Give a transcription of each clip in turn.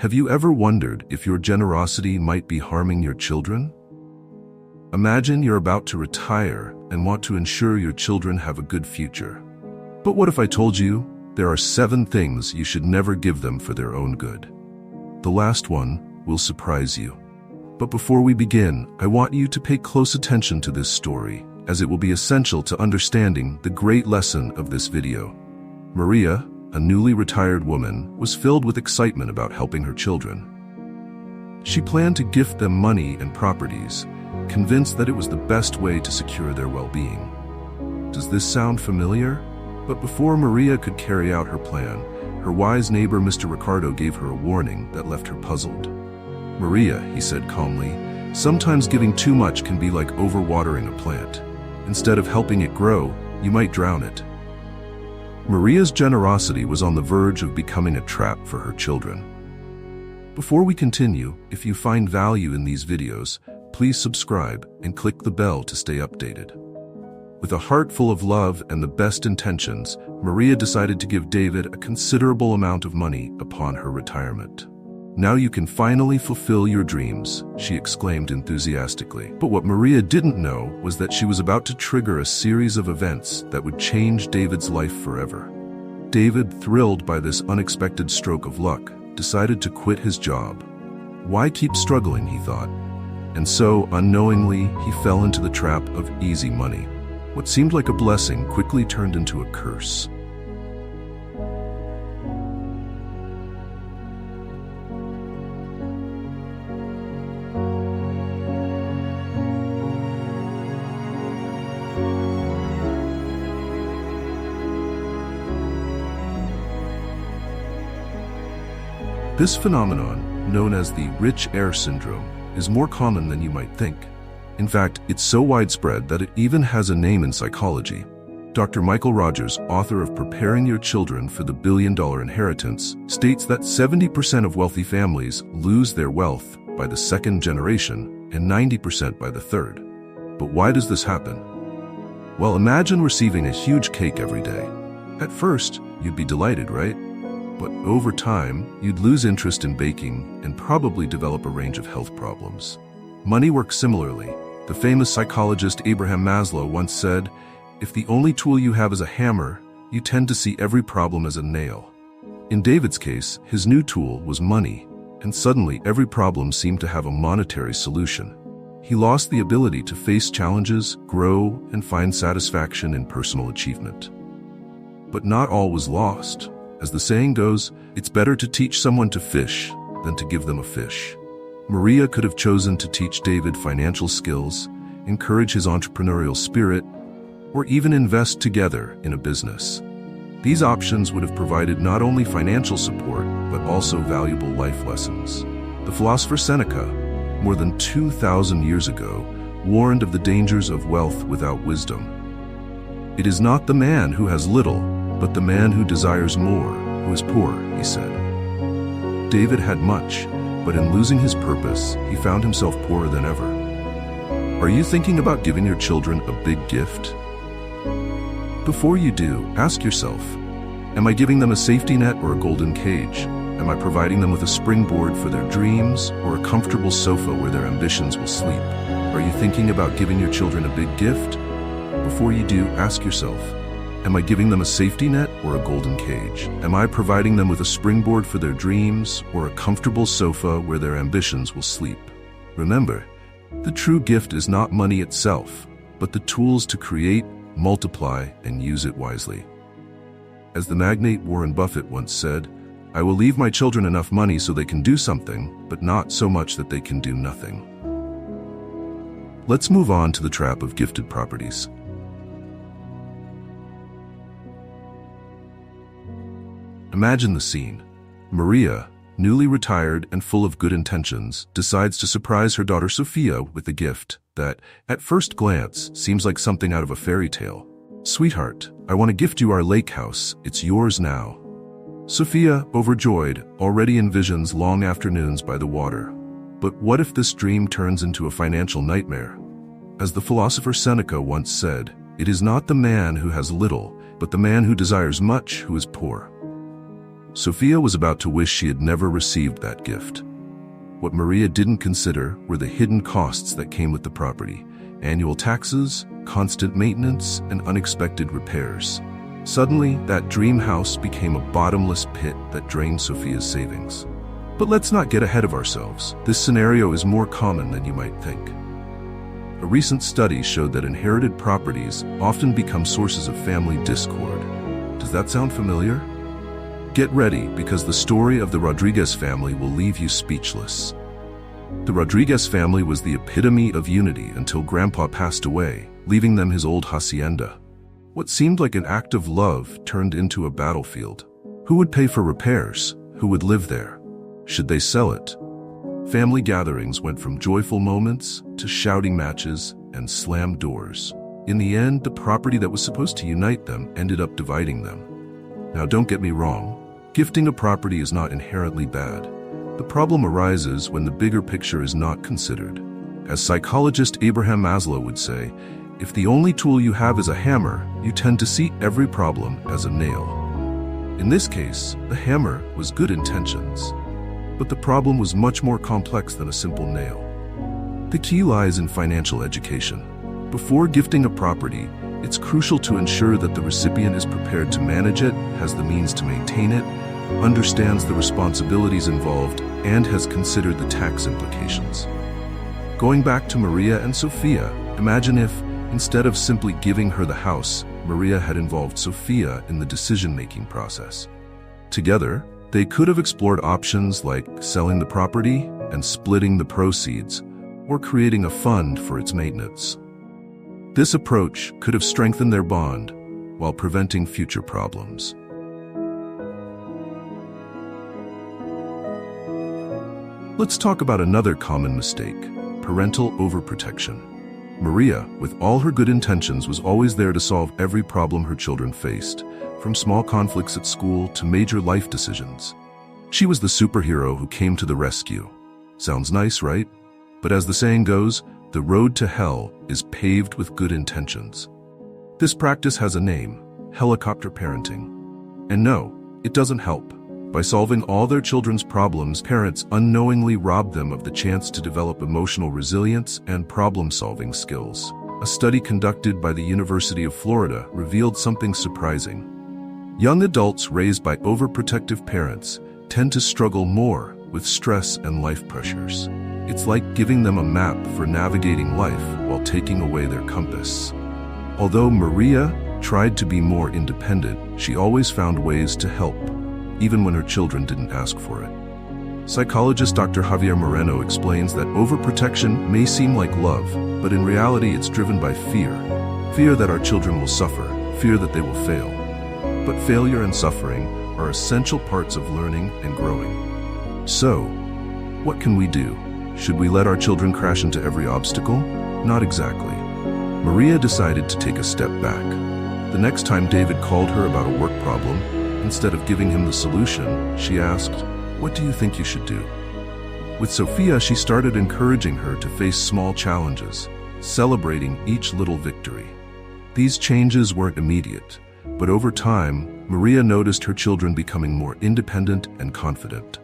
Have you ever wondered if your generosity might be harming your children? Imagine you're about to retire and want to ensure your children have a good future. But what if I told you there are 7 things you should never give them for their own good? The last one will surprise you. But before we begin, I want you to pay close attention to this story, as it will be essential to understanding the great lesson of this video. Maria, a newly retired woman, was filled with excitement about helping her children. She planned to gift them money and properties, convinced that it was the best way to secure their well-being. Does this sound familiar? But before Maria could carry out her plan, her wise neighbor Mr. Ricardo gave her a warning that left her puzzled. "Maria," he said calmly, "sometimes giving too much can be like overwatering a plant. Instead of helping it grow, you might drown it." Maria's generosity was on the verge of becoming a trap for her children. Before we continue, if you find value in these videos, please subscribe and click the bell to stay updated. With a heart full of love and the best intentions, Maria decided to give David a considerable amount of money upon her retirement. "Now you can finally fulfill your dreams," she exclaimed enthusiastically. But what Maria didn't know was that she was about to trigger a series of events that would change David's life forever. David, thrilled by this unexpected stroke of luck, decided to quit his job. Why keep struggling, he thought. And so, unknowingly, he fell into the trap of easy money. What seemed like a blessing quickly turned into a curse. This phenomenon, known as the rich heir syndrome, is more common than you might think. In fact, it's so widespread that it even has a name in psychology. Dr. Michael Rogers, author of Preparing Your Children for the Billion-Dollar Inheritance, states that 70% of wealthy families lose their wealth by the second generation and 90% by the third. But why does this happen? Well, imagine receiving a huge cake every day. At first, you'd be delighted, right? But over time, you'd lose interest in baking and probably develop a range of health problems. Money works similarly. The famous psychologist Abraham Maslow once said, "If the only tool you have is a hammer, you tend to see every problem as a nail." In David's case, his new tool was money, and suddenly every problem seemed to have a monetary solution. He lost the ability to face challenges, grow, and find satisfaction in personal achievement. But not all was lost. As the saying goes, it's better to teach someone to fish than to give them a fish. Maria could have chosen to teach David financial skills, encourage his entrepreneurial spirit, or even invest together in a business. These options would have provided not only financial support, but also valuable life lessons. The philosopher Seneca, more than 2,000 years ago, warned of the dangers of wealth without wisdom. "It is not the man who has little, but the man who desires more, who is poor," he said. David had much, but in losing his purpose, he found himself poorer than ever. Are you thinking about giving your children a big gift? Before you do, ask yourself, am I giving them a safety net or a golden cage? Am I providing them with a springboard for their dreams or a comfortable sofa where their ambitions will sleep? Are you thinking about giving your children a big gift? Before you do, ask yourself, am I giving them a safety net or a golden cage? Am I providing them with a springboard for their dreams or a comfortable sofa where their ambitions will sleep? Remember, the true gift is not money itself, but the tools to create, multiply, and use it wisely. As the magnate Warren Buffett once said, "I will leave my children enough money so they can do something, but not so much that they can do nothing." Let's move on to the trap of gifted properties. Imagine the scene. Maria, newly retired and full of good intentions, decides to surprise her daughter Sophia with a gift that, at first glance, seems like something out of a fairy tale. "Sweetheart, I want to gift you our lake house. It's yours now." Sophia, overjoyed, already envisions long afternoons by the water. But what if this dream turns into a financial nightmare? As the philosopher Seneca once said, "It is not the man who has little, but the man who desires much who is poor." Sophia was about to wish she had never received that gift. What Maria didn't consider were the hidden costs that came with the property: annual taxes, constant maintenance, and unexpected repairs. Suddenly, that dream house became a bottomless pit that drained Sophia's savings. But let's not get ahead of ourselves. This scenario is more common than you might think. A recent study showed that inherited properties often become sources of family discord. Does that sound familiar? Get ready, because the story of the Rodriguez family will leave you speechless. The Rodriguez family was the epitome of unity until Grandpa passed away, leaving them his old hacienda. What seemed like an act of love turned into a battlefield. Who would pay for repairs? Who would live there? Should they sell it? Family gatherings went from joyful moments to shouting matches and slammed doors. In the end, the property that was supposed to unite them ended up dividing them. Now, don't get me wrong. Gifting a property is not inherently bad. The problem arises when the bigger picture is not considered. As psychologist Abraham Maslow would say, if the only tool you have is a hammer, you tend to see every problem as a nail. In this case, the hammer was good intentions, but the problem was much more complex than a simple nail. The key lies in financial education. Before gifting a property, it's crucial to ensure that the recipient is prepared to manage it, has the means to maintain it, understands the responsibilities involved, and has considered the tax implications. Going back to Maria and Sophia, imagine if, instead of simply giving her the house, Maria had involved Sophia in the decision-making process. Together, they could have explored options like selling the property and splitting the proceeds, or creating a fund for its maintenance. This approach could have strengthened their bond while preventing future problems. Let's talk about another common mistake: parental overprotection. Maria, with all her good intentions, was always there to solve every problem her children faced, from small conflicts at school to major life decisions. She was the superhero who came to the rescue. Sounds nice, right? But as the saying goes, the road to hell is paved with good intentions. This practice has a name: helicopter parenting. And no, it doesn't help. By solving all their children's problems, parents unknowingly rob them of the chance to develop emotional resilience and problem-solving skills. A study conducted by the University of Florida revealed something surprising. Young adults raised by overprotective parents tend to struggle more with stress and life pressures. It's like giving them a map for navigating life while taking away their compass. Although Maria tried to be more independent, she always found ways to help, even when her children didn't ask for it. Psychologist Dr. Javier Moreno explains that overprotection may seem like love, but in reality it's driven by fear. Fear that our children will suffer, fear that they will fail. But failure and suffering are essential parts of learning and growing. So, what can we do? Should we let our children crash into every obstacle? Not exactly. Maria decided to take a step back. The next time David called her about a work problem, instead of giving him the solution, she asked, "What do you think you should do?" With Sophia, she started encouraging her to face small challenges, celebrating each little victory. These changes weren't immediate, but over time, Maria noticed her children becoming more independent and confident.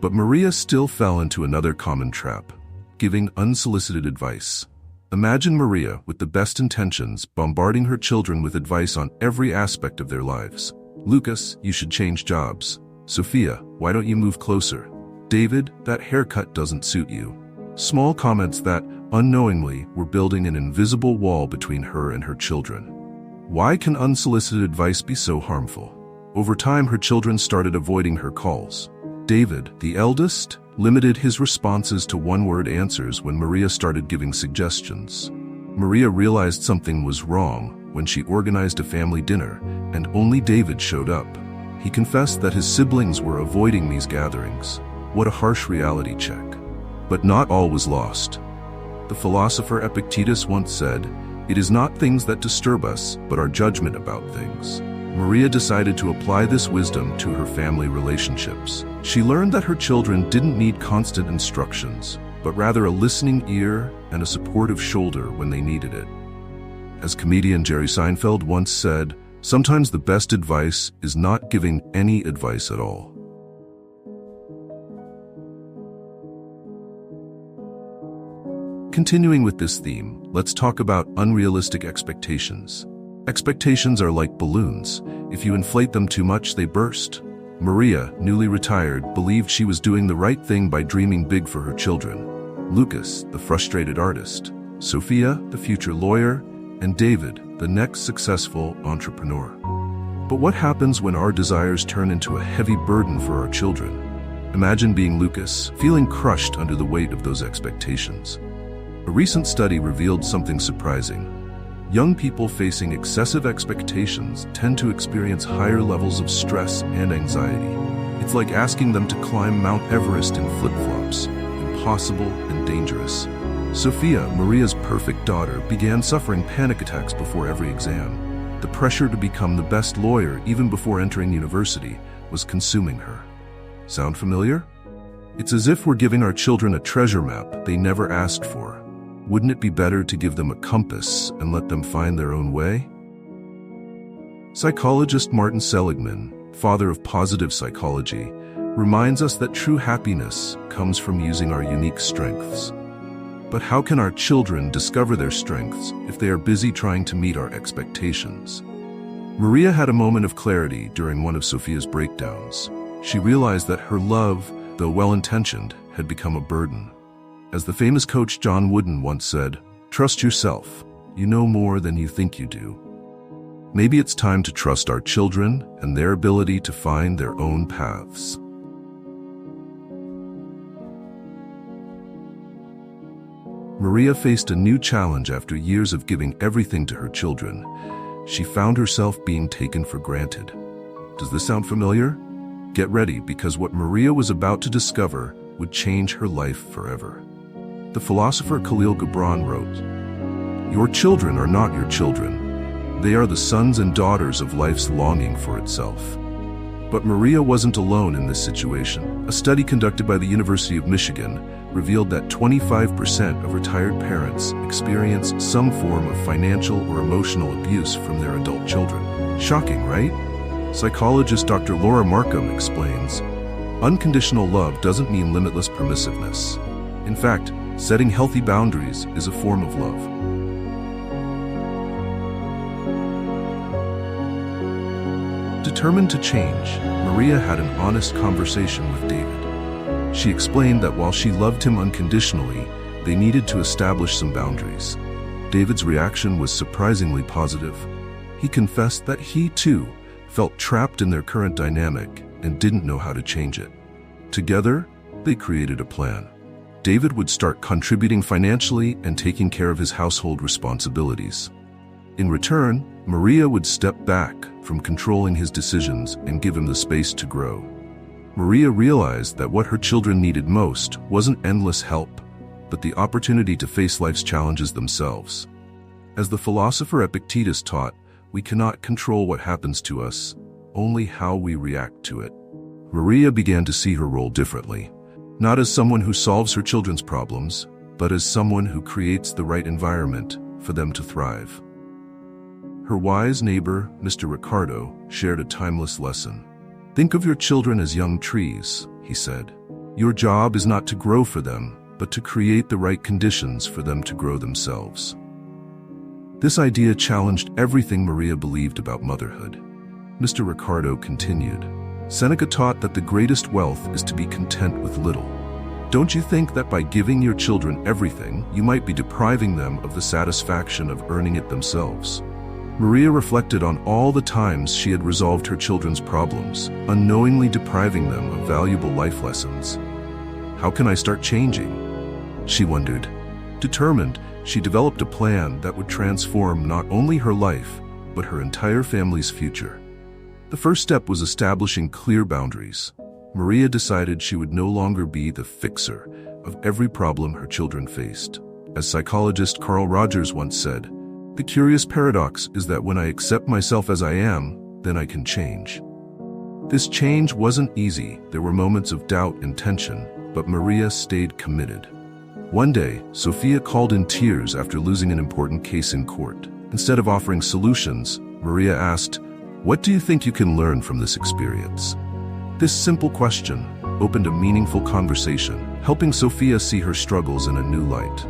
But Maria still fell into another common trap: giving unsolicited advice. Imagine Maria, with the best intentions, bombarding her children with advice on every aspect of their lives. "Lucas, you should change jobs. Sophia, why don't you move closer? David, that haircut doesn't suit you." Small comments that, unknowingly, were building an invisible wall between her and her children. Why can unsolicited advice be so harmful? Over time, her children started avoiding her calls. David, the eldest, limited his responses to one-word answers when Maria started giving suggestions. Maria realized something was wrong when she organized a family dinner and only David showed up. He confessed that his siblings were avoiding these gatherings. What a harsh reality check. But not all was lost. The philosopher Epictetus once said, It is not things that disturb us, but our judgment about things. Maria decided to apply this wisdom to her family relationships. She learned that her children didn't need constant instructions, but rather a listening ear and a supportive shoulder when they needed it. As comedian Jerry Seinfeld once said, "Sometimes the best advice is not giving any advice at all." Continuing with this theme, let's talk about unrealistic expectations. Expectations are like balloons. If you inflate them too much, they burst. Maria, newly retired, believed she was doing the right thing by dreaming big for her children. Lucas, the frustrated artist. Sophia, the future lawyer. And David, the next successful entrepreneur. But what happens when our desires turn into a heavy burden for our children? Imagine being Lucas, feeling crushed under the weight of those expectations. A recent study revealed something surprising. Young people facing excessive expectations tend to experience higher levels of stress and anxiety. It's like asking them to climb Mount Everest in flip-flops, impossible and dangerous. Sophia, Maria's perfect daughter, began suffering panic attacks before every exam. The pressure to become the best lawyer even before entering university was consuming her. Sound familiar? It's as if we're giving our children a treasure map they never asked for. Wouldn't it be better to give them a compass and let them find their own way? Psychologist Martin Seligman, father of positive psychology, reminds us that true happiness comes from using our unique strengths. But how can our children discover their strengths if they are busy trying to meet our expectations? Maria had a moment of clarity during one of Sophia's breakdowns. She realized that her love, though well-intentioned, had become a burden. As the famous coach John Wooden once said, "Trust yourself. You know more than you think you do." Maybe it's time to trust our children and their ability to find their own paths. Maria faced a new challenge after years of giving everything to her children. She found herself being taken for granted. Does this sound familiar? Get ready, because what Maria was about to discover would change her life forever. The philosopher Khalil Gibran wrote, "Your children are not your children. They are the sons and daughters of life's longing for itself." But Maria wasn't alone in this situation. A study conducted by the University of Michigan revealed that 25% of retired parents experience some form of financial or emotional abuse from their adult children. Shocking, right? Psychologist Dr. Laura Markham explains, "Unconditional love doesn't mean limitless permissiveness. In fact, setting healthy boundaries is a form of love." Determined to change, Maria had an honest conversation with David. She explained that while she loved him unconditionally, they needed to establish some boundaries. David's reaction was surprisingly positive. He confessed that he, too, felt trapped in their current dynamic and didn't know how to change it. Together, they created a plan. David would start contributing financially and taking care of his household responsibilities. In return, Maria would step back from controlling his decisions and give him the space to grow. Maria realized that what her children needed most wasn't endless help, but the opportunity to face life's challenges themselves. As the philosopher Epictetus taught, we cannot control what happens to us, only how we react to it. Maria began to see her role differently, not as someone who solves her children's problems, but as someone who creates the right environment for them to thrive. Her wise neighbor, Mr. Ricardo, shared a timeless lesson. "Think of your children as young trees," he said. "Your job is not to grow for them, but to create the right conditions for them to grow themselves." This idea challenged everything Maria believed about motherhood. Mr. Ricardo continued, "Seneca taught that the greatest wealth is to be content with little. Don't you think that by giving your children everything, you might be depriving them of the satisfaction of earning it themselves?" Maria reflected on all the times she had resolved her children's problems, unknowingly depriving them of valuable life lessons. "How can I start changing?" she wondered. Determined, she developed a plan that would transform not only her life, but her entire family's future. The first step was establishing clear boundaries. Maria decided she would no longer be the fixer of every problem her children faced. As psychologist Carl Rogers once said, The curious paradox is that when I accept myself as I am, then I can change. This change wasn't easy. There were moments of doubt and tension, but Maria stayed committed. One day, Sophia called in tears after losing an important case in court. Instead of offering solutions, Maria asked, "What do you think you can learn from this experience?" This simple question opened a meaningful conversation, helping Sophia see her struggles in a new light.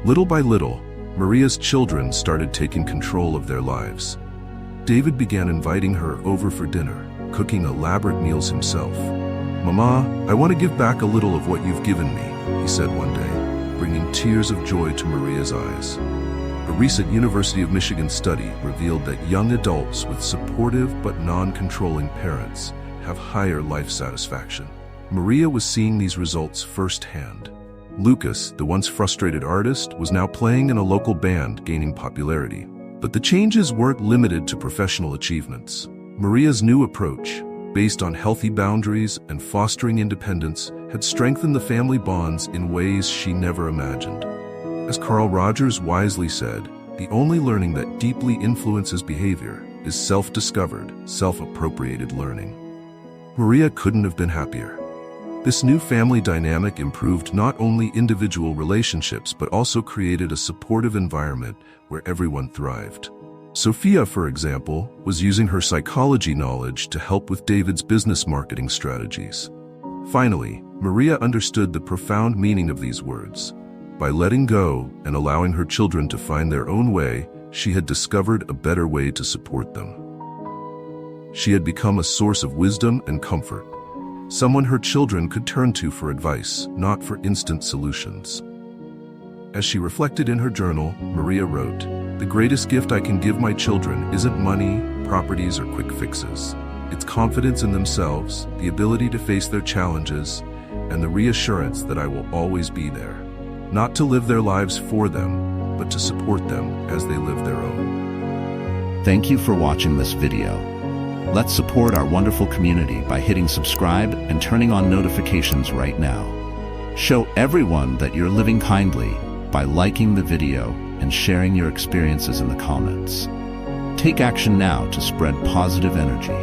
Little by little, Maria's children started taking control of their lives. David began inviting her over for dinner, cooking elaborate meals himself. "Mama, I want to give back a little of what you've given me," he said one day, bringing tears of joy to Maria's eyes. A recent University of Michigan study revealed that young adults with supportive but non-controlling parents have higher life satisfaction. Maria was seeing these results firsthand. Lucas, the once frustrated artist, was now playing in a local band, gaining popularity. But the changes weren't limited to professional achievements. Maria's new approach, based on healthy boundaries and fostering independence, had strengthened the family bonds in ways she never imagined. As Carl Rogers wisely said, the only learning that deeply influences behavior is self-discovered, self-appropriated learning. Maria couldn't have been happier. This new family dynamic improved not only individual relationships but also created a supportive environment where everyone thrived. Sophia, for example, was using her psychology knowledge to help with David's business marketing strategies. Finally, Maria understood the profound meaning of these words. By letting go and allowing her children to find their own way, she had discovered a better way to support them. She had become a source of wisdom and comfort, someone her children could turn to for advice, not for instant solutions. As she reflected in her journal, Maria wrote, "The greatest gift I can give my children isn't money, properties, or quick fixes. It's confidence in themselves, the ability to face their challenges, and the reassurance that I will always be there. Not to live their lives for them, but to support them as they live their own." Thank you for watching this video. Let's support our wonderful community by hitting subscribe and turning on notifications right now. Show everyone that you're living kindly by liking the video and sharing your experiences in the comments. Take action now to spread positive energy.